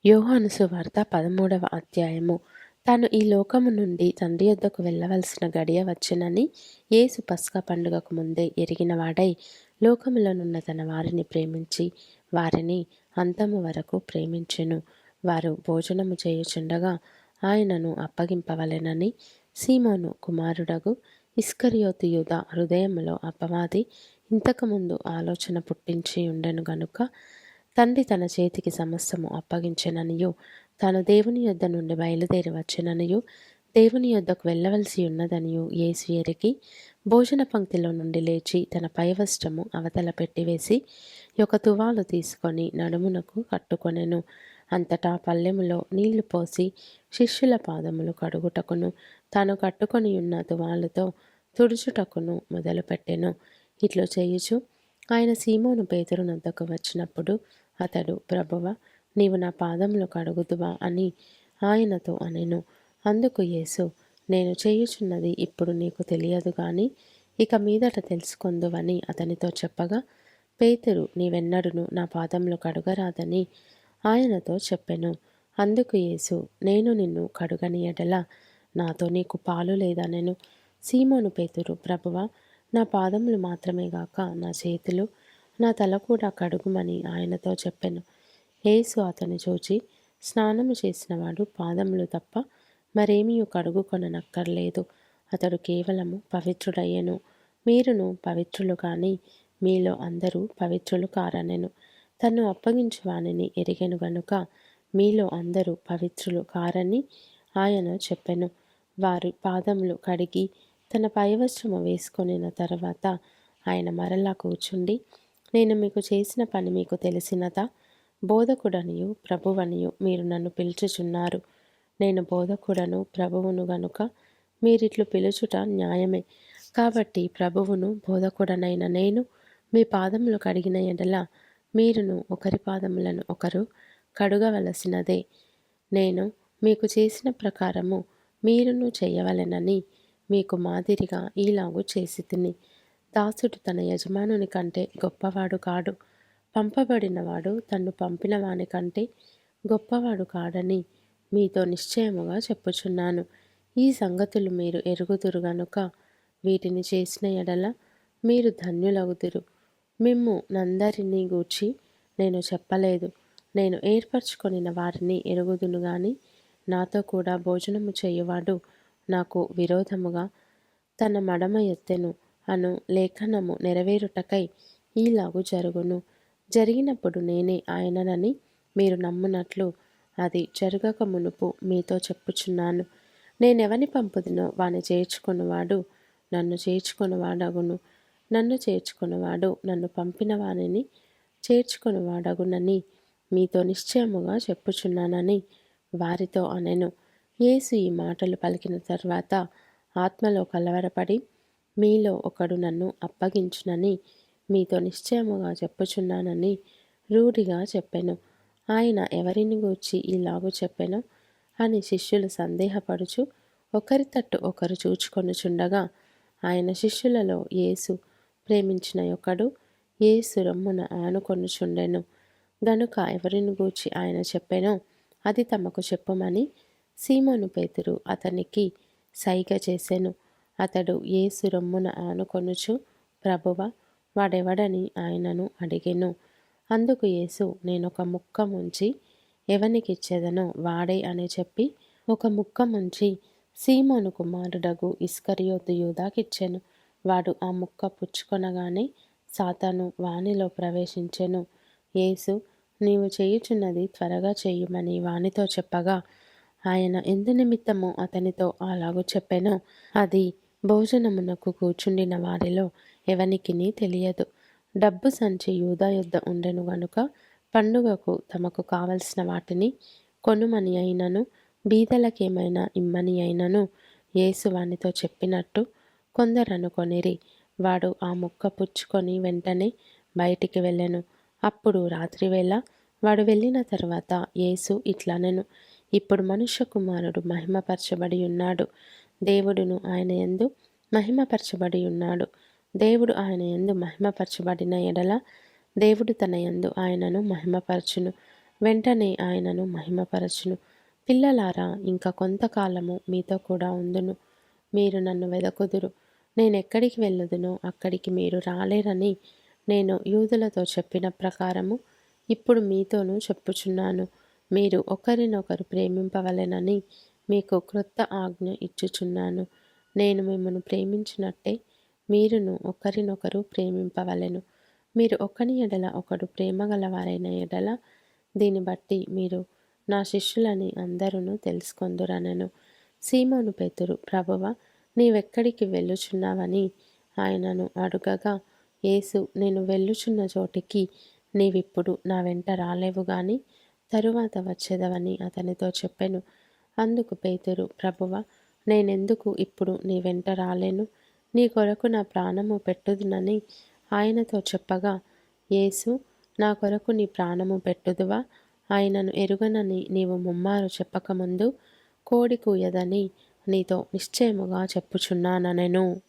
యోహాను సువార్త 13వ అధ్యాయము. తాను ఈ లోకము నుండి తండ్రి యొద్దకు వెళ్ళవలసిన గడియ వచ్చెనని యేసు పస్కా పండుగకు ముందే ఎరిగినవాడై లోకములోనున్న తన వారిని ప్రేమించి వారిని అంతము వరకు ప్రేమించెను. వారు భోజనము చేయుచుండగా ఆయనను అప్పగింపవలెనని సీమోను కుమారుడగు ఇస్కరియోతు యూద హృదయములో అపవాది ఇంతకుముందు ఆలోచన పుట్టించి ఉండెను గనుక తండ్రి తన చేతికి సమస్తము అప్పగించెననియు తాను దేవుని యొద్ద నుండి బయలుదేరి వచ్చెననియు దేవుని యొద్దకు వెళ్ళవలసి ఉన్నదనియు యేసు ఎరిగి భోజన పంక్తిలో నుండి లేచి తన పైవస్త్రము అవతల పెట్టివేసి ఒక తువాలు తీసుకొని నడుమునకు కట్టుకొనెను. అంతటా పల్లెములో నీళ్లు పోసి శిష్యుల పాదములు కడుగుటకును తాను కట్టుకొని ఉన్న తువాలుతో తుడుచుటకును మొదలుపెట్టెను. ఇట్లు చేయుచు ఆయన సీమోను పేతురునొద్దకు వచ్చినప్పుడు అతడు, ప్రభువా, నీవు నా పాదములు కడుగుదువా అని ఆయనతో అనెను. అందుకు యేసు, నేను చేయుచున్నది ఇప్పుడు నీకు తెలియదు గాని ఇక మీదట తెలుసుకొందువని అతనితో చెప్పగా, పేతురు, నీవెన్నడును నా పాదములు కడుగరాదని ఆయనతో చెప్పెను. అందుకు యేసు, నేను నిన్ను కడుగని ఎడల నాతో నీకు పాలు లేదనెను. సీమోను పేతురు, ప్రభువా, నా పాదములు మాత్రమే గాక నా చేతులు నా తల కూడా కడుగుమని ఆయనతో చెప్పెను. యేసు అతని చూచి, స్నానము చేసినవాడు పాదములు తప్ప మరేమీ కడుగుకొననక్కర్లేదు. అతడు కేవలము పవిత్రుడయ్యెను. మీరును పవిత్రులు కాని మీలో అందరూ పవిత్రులు కారనెను. తన్ను అప్పగించు వానిని ఎరిగెను గనుక మీలో అందరూ పవిత్రులు కారని ఆయన చెప్పెను. వారి పాదములు కడిగి తన పైవస్త్రము వేసుకొనిన తర్వాత ఆయన మరలా కూర్చుండి, నేను మీకు చేసిన పని మీకు తెలిసినదా? బోధకుడనియు ప్రభువనియు మీరు నన్ను పిలుచుచున్నారు. నేను బోధకుడను ప్రభువును గనుక మీరిట్లు పిలుచుట న్యాయమే. కాబట్టి ప్రభువును బోధకుడనైన నేను మీ పాదములు కడిగిన ఎడల మీరును ఒకరి పాదములను ఒకరు కడుగవలసినదే. నేను మీకు చేసిన ప్రకారము మీరును చేయవలెనని మీకు మాదిరిగా ఈలాగు చేసి తిని. దాసుడు తన యజమానుని కంటే గొప్పవాడు కాడు, పంపబడినవాడు తన్ను పంపిన వాని కంటే గొప్పవాడు కాడని మీతో నిశ్చయముగా చెప్పుచున్నాను. ఈ సంగతులు మీరు ఎరుగుదురు గనుక వీటిని చేసిన ఎడల మీరు ధన్యులగుదురు. మిమ్ము నందరినీ గూర్చి నేను చెప్పలేదు. నేను ఏర్పరచుకొనిన వారిని ఎరుగుదును గాని నాతో కూడా భోజనము చేయువాడు నాకు విరోధముగా తన మడమ ఎత్తెను అను లేఖనము నెరవేరుటకై ఈలాగు జరుగును. జరిగినప్పుడు నేనే ఆయననని మీరు నమ్మునట్లు అది జరగక మునుపు మీతో చెప్పుచున్నాను. నేనెవని పంపుదునో వాని చేర్చుకొనువాడు నన్ను చేర్చుకొనువాడగును. నన్ను చేర్చుకొనువాడు నన్ను పంపిన వానిని చేర్చుకొనువాడగునని మీతో నిశ్చయముగా చెప్పుచున్నానని వారితో అనెను. యేసు ఈ మాటలు పలికిన తర్వాత ఆత్మలో కలవరపడి, మీలో ఒకడు నన్ను అప్పగించునని మీతో నిశ్చయముగా చెప్పుచున్నానని రూఢిగా చెప్పెను. ఆయన ఎవరిని గూర్చి ఇలాగు చెప్పెనో అని శిష్యులు సందేహపడుచు ఒకరి తట్టు ఒకరు చూచుకొనుచుండగా, ఆయన శిష్యులలో యేసు ప్రేమించిన ఒకడు యేసు రొమ్మున ఆనుకొనుచుండెను. గనుక ఎవరిని గూర్చి ఆయన చెప్పెనో అది తమకు చెప్పుమని సీమోను పేతురు అతనికి సైగ చేసెను. అతడు యేసు రొమ్మున ఆనుకొనుచు, ప్రభువా, వాడెవడని ఆయనను అడిగెను. అందుకు యేసు, నేనొక ముక్క ముంచి ఎవనికిచ్చేదనో వాడే అని చెప్పి ఒక ముక్క ముంచి సీమోను కుమారుడగు ఇస్కరియోతు యూదాకిచ్చెను. వాడు ఆ ముక్క పుచ్చుకొనగానే సాతాను వానిలో ప్రవేశించెను. యేసు, నీవు చేయుచున్నది త్వరగా చేయుమని వానితో చెప్పగా, ఆయన ఎందు నిమిత్తము అతనితో అలాగూ చెప్పెనో అది భోజనమునకు కూర్చుండిన వారిలో ఎవనికిని తెలియదు. డబ్బు సంచి యూదా యొద్ద ఉండెను గనుక పండుగకు తమకు కావలసిన వాటిని కొనుమని అయినను బీదలకేమైనా ఇమ్మని అయినను యేసు వానితో చెప్పినట్టు కొందరనుకొనిరి. వాడు ఆ ముక్క పుచ్చుకొని వెంటనే బయటికి వెళ్ళెను. అప్పుడు రాత్రివేళ వాడు వెళ్ళిన తర్వాత యేసు ఇట్లనెను, ఇప్పుడు మనుష్య కుమారుడు మహిమపరచబడి ఉన్నాడు. దేవుడును ఆయన యందు మహిమపరచబడి ఉన్నాడు. దేవుడు ఆయన యందు మహిమపరచబడిన ఎడల దేవుడు తన యందు ఆయనను మహిమపరచును. వెంటనే ఆయనను మహిమపరచును. పిల్లలారా, ఇంక కొంతకాలము మీతో కూడా ఉందును. మీరు నన్ను వెదకుదురు. నేనెక్కడికి వెళ్ళుదునో అక్కడికి మీరు రాలేరని నేను యూదులతో చెప్పిన ప్రకారము ఇప్పుడు మీతోనూ చెప్పుచున్నాను. మీరు ఒకరినొకరు ప్రేమింపవలెనని మీకు క్రొత్త ఆజ్ఞ ఇచ్చుచున్నాను. నేను మిమ్మును ప్రేమించినట్టే మీరును ఒకరినొకరు ప్రేమింపవలెను. మీరు ఒకని ఎడల ఒకడు ప్రేమగలవారైన ఎడల దీన్ని బట్టి మీరు నా శిష్యులని అందరూ తెలుసుకొందురనెను. సీమోను పేతురు, ప్రభువా, నీవెక్కడికి వెళ్ళుచున్నావని ఆయనను అడుగగా, యేసు, నేను వెళ్ళుచున్న చోటికి నీవిప్పుడు నా వెంట రాలేవు గాని తరువాత వచ్చెదవని అతనితో చెప్పెను. అందుకు పేతురు, ప్రభువా, నేనెందుకు ఇప్పుడు నీ వెంట రాలేను? నీ కొరకు నా ప్రాణము పెట్టుదునని ఆయనతో చెప్పగా, యేసు, నా కొరకు నీ ప్రాణము పెట్టుదువా? ఆయనను ఎరుగనని నీవు ముమ్మారు చెప్పకముందు కోడి కూయదని నీతో నిశ్చయముగా చెప్పుచున్నాననెను.